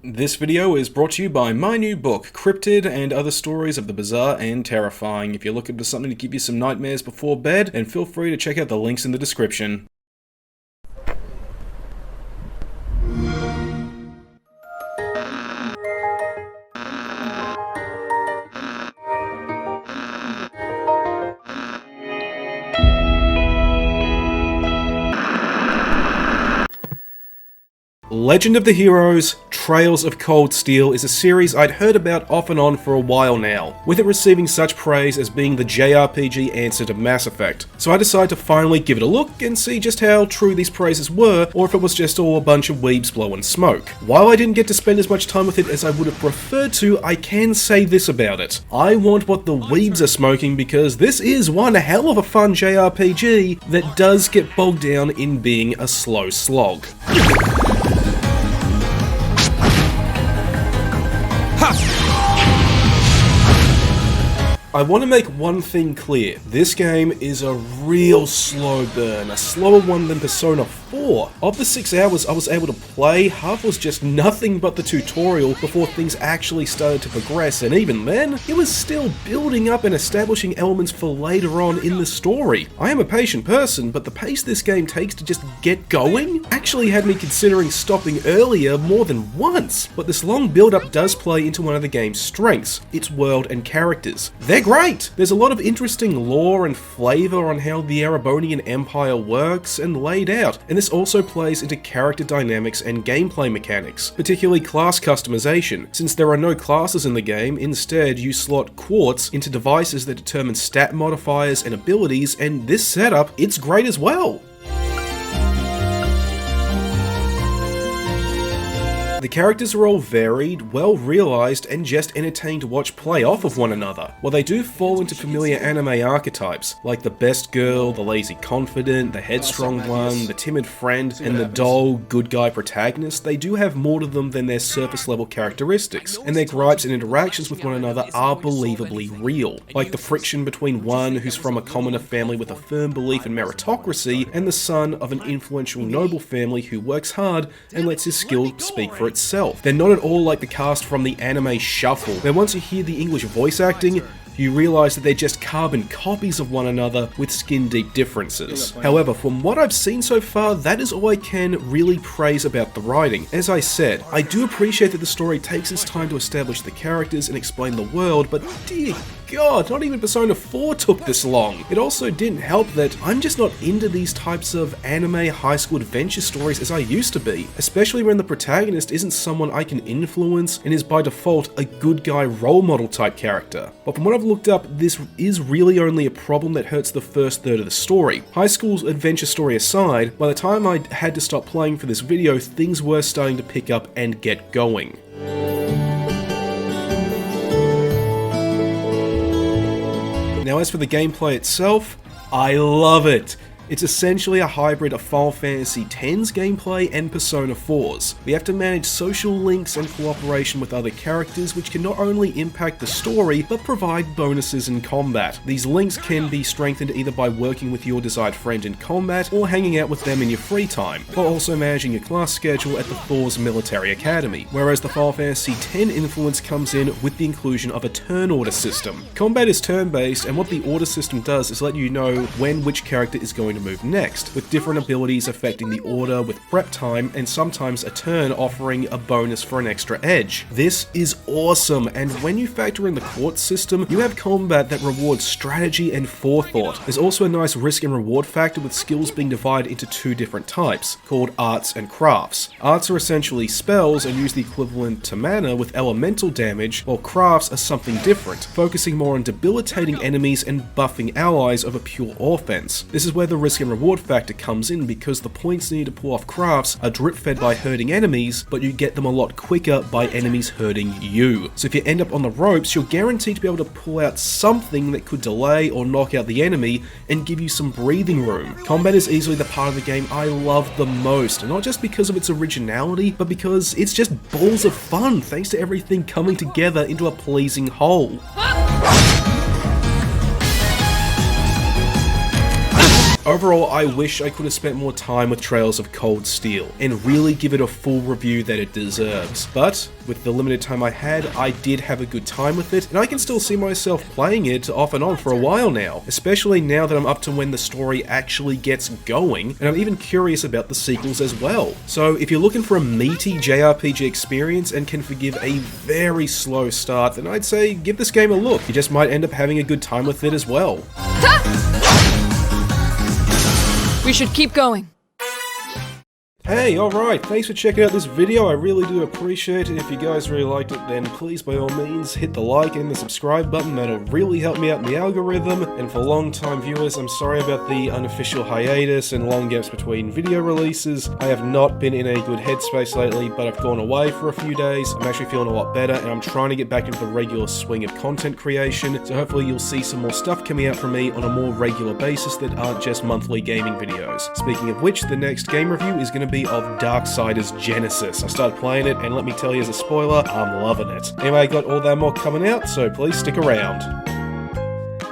This video is brought to you by my new book, Cryptid and Other Stories of the Bizarre and Terrifying. If you're looking for something to give you some nightmares before bed, then feel free to check out the links in the description. Legend of the Heroes, Trails of Cold Steel is a series I'd heard about off and on for a while now, with it receiving such praise as being the JRPG answer to Mass Effect. So I decided to finally give it a look and see just how true these praises were, or if it was just all a bunch of weebs blowing smoke. While I didn't get to spend as much time with it as I would have preferred to, I can say this about it. I want what the weebs are smoking because this is one hell of a fun JRPG that does get bogged down in being a slow slog. I want to make one thing clear, this game is a real slow burn, a slower one than Persona 4. Of the 6 hours I was able to play, half was just nothing but the tutorial before things actually started to progress, and even then, it was still building up and establishing elements for later on in the story. I am a patient person, but the pace this game takes to just get going actually had me considering stopping earlier more than once. But this long build-up does play into one of the game's strengths, its world and characters. They're great! There's a lot of interesting lore and flavour on how the Erebonian Empire works and laid out, and this also plays into character dynamics and gameplay mechanics, particularly class customization. Since there are no classes in the game, instead you slot quartz into devices that determine stat modifiers and abilities, and this setup, it's great as well! The characters are all varied, well realised, and just entertaining to watch play off of one another. While they do fall into familiar anime archetypes, like the best girl, the lazy confident, the headstrong one, the timid friend, and the dull, good guy protagonist, they do have more to them than their surface level characteristics, and their gripes and interactions with one another are believably real. Like the friction between one who's from a commoner family with a firm belief in meritocracy, and the son of an influential noble family who works hard and lets his skill speak for itself. They're not at all like the cast from the anime Shuffle, where once you hear the English voice acting, you realise that they're just carbon copies of one another with skin-deep differences. However, from what I've seen so far, that is all I can really praise about the writing. As I said, I do appreciate that the story takes its time to establish the characters and explain the world, but dear God, not even Persona 4 took this long. It also didn't help that I'm just not into these types of anime high school adventure stories as I used to be, especially when the protagonist isn't someone I can influence and is by default a good guy role model type character. But from what I've looked up, this is really only a problem that hurts the first third of the story. High school's adventure story aside, by the time I had to stop playing for this video, things were starting to pick up and get going. Now as for the gameplay itself, I love it! It's essentially a hybrid of Final Fantasy X's gameplay and Persona 4's. We have to manage social links and cooperation with other characters, which can not only impact the story, but provide bonuses in combat. These links can be strengthened either by working with your desired friend in combat, or hanging out with them in your free time, while also managing your class schedule at the Thor's Military Academy, whereas the Final Fantasy X influence comes in with the inclusion of a turn order system. Combat is turn-based, and what the order system does is let you know when which character is going to move next, with different abilities affecting the order with prep time, and sometimes a turn offering a bonus for an extra edge. This is awesome, and when you factor in the quartz system, you have combat that rewards strategy and forethought. There's also a nice risk and reward factor with skills being divided into two different types, called arts and crafts. Arts are essentially spells and use the equivalent to mana with elemental damage, while crafts are something different, focusing more on debilitating enemies and buffing allies over pure offense. This is where the risk and reward factor comes in because the points needed to pull off crafts are drip fed by hurting enemies, but you get them a lot quicker by enemies hurting you. So if you end up on the ropes, you're guaranteed to be able to pull out something that could delay or knock out the enemy and give you some breathing room. Combat is easily the part of the game I love the most, not just because of its originality, but because it's just balls of fun thanks to everything coming together into a pleasing whole. Overall, I wish I could have spent more time with Trails of Cold Steel and really give it a full review that it deserves. But with the limited time I had, I did have a good time with it, and I can still see myself playing it off and on for a while now, especially now that I'm up to when the story actually gets going, and I'm even curious about the sequels as well. So if you're looking for a meaty JRPG experience and can forgive a very slow start, then I'd say give this game a look. You just might end up having a good time with it as well. We should keep going. Hey, alright, thanks for checking out this video. I really do appreciate it. If you guys really liked it, then please by all means hit the like and the subscribe button. That'll really help me out in the algorithm. And for long-time viewers, I'm sorry about the unofficial hiatus and long gaps between video releases. I have not been in a good headspace lately, but I've gone away for a few days. I'm actually feeling a lot better, and I'm trying to get back into the regular swing of content creation. So hopefully you'll see some more stuff coming out from me on a more regular basis that aren't just monthly gaming videos. Speaking of which, the next game review is going to be of Darksiders Genesis. I started playing it, and let me tell you as a spoiler, I'm loving it. Anyway, I got all that more coming out, so please stick around.